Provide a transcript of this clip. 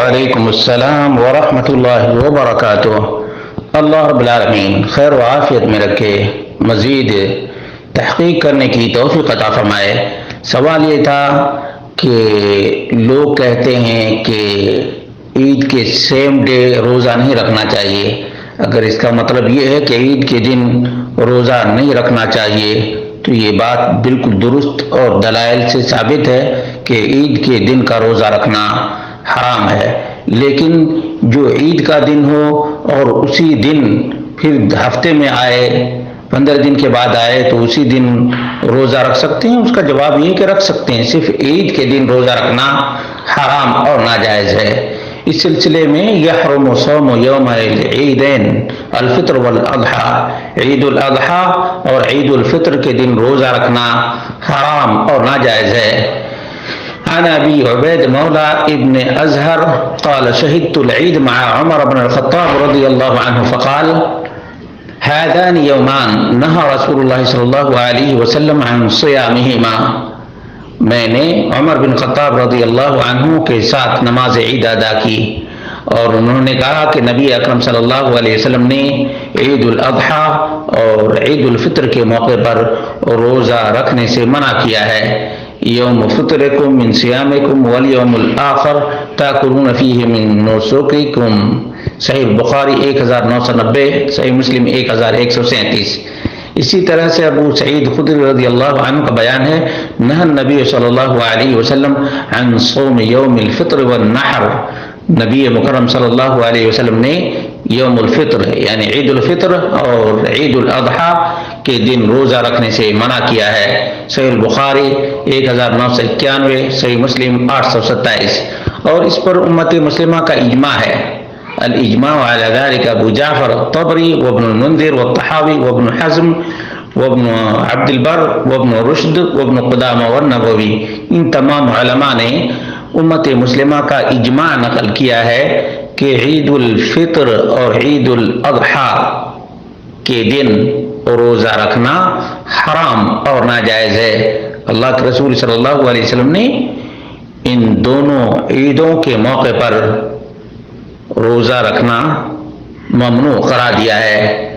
وعلیکم السلام ورحمۃ اللہ وبرکاتہ۔ اللہ رب العالمین خیر و عافیت میں رکھے، مزید تحقیق کرنے کی توفیق عطا فرمائے۔ سوال یہ تھا کہ لوگ کہتے ہیں کہ عید کے سیم ڈے روزہ نہیں رکھنا چاہیے۔ اگر اس کا مطلب یہ ہے کہ عید کے دن روزہ نہیں رکھنا چاہیے تو یہ بات بالکل درست اور دلائل سے ثابت ہے کہ عید کے دن کا روزہ رکھنا حرام ہے، لیکن جو عید کا دن ہو اور اسی دن پھر ہفتے میں آئے، 15 دن کے بعد آئے تو اسی دن روزہ رکھ سکتے ہیں۔ اس کا جواب یہ کہ رکھ سکتے ہیں، صرف عید کے دن روزہ رکھنا حرام اور ناجائز ہے۔ اس سلسلے میں یحرم صوم یوم العیدین الفطر والاضحیٰ، عید الاضحیٰ اور عید الفطر کے دن روزہ رکھنا حرام اور ناجائز ہے۔ عن ابی عبید مولا ابن ازہر قال شہدت العید مع عمر بن الخطاب رضی اللہ عنہ فقال هذان یومان نہى رسول اللہ صلی اللہ علیہ وسلم عن صیامہما۔ میں نے عمر بن خطاب رضی اللہ عنہ کے ساتھ نماز عید ادا کی اور انہوں نے کہا کہ نبی اکرم صلی اللہ علیہ وسلم نے عید الاضحیٰ اور عید الفطر کے موقع پر روزہ رکھنے سے منع کیا ہے۔ یوم فطرکم من صیامکم والیوم الآخر تاکلون فیہ من نسککم، صحیح بخاری 1990، صحیح مسلم 1137۔ اسی طرح سے ابو سعید خدری رضی اللہ عنہ کا بیان ہے، نہى النبی صلی اللہ علیہ وسلم عن صوم یوم الفطر والنحر، نبی مکرم صلی اللہ علیہ وسلم نے یوم الفطر یعنی عید الفطر اور عید الاضحیٰ کے دن روزہ رکھنے سے منع کیا ہے۔ صحیح بخاری 1991، صحیح مسلم 827۔ اور اس پر امت مسلمہ کا اجماع ہے۔ الاجماع على ذلك ابو جعفر الطبری وابن المنذر والطحاوی وابن حزم وابن عبد البر وابن رشد وابن قدامہ والنووی، ان تمام علماء نے امت مسلمہ کا اجماع نقل کیا ہے کہ عید الفطر اور عید الاضحیٰ کے دن روزہ رکھنا حرام اور ناجائز ہے۔ اللہ کے رسول صلی اللہ علیہ وسلم نے ان دونوں عیدوں کے موقع پر روزہ رکھنا ممنوع قرار دیا ہے۔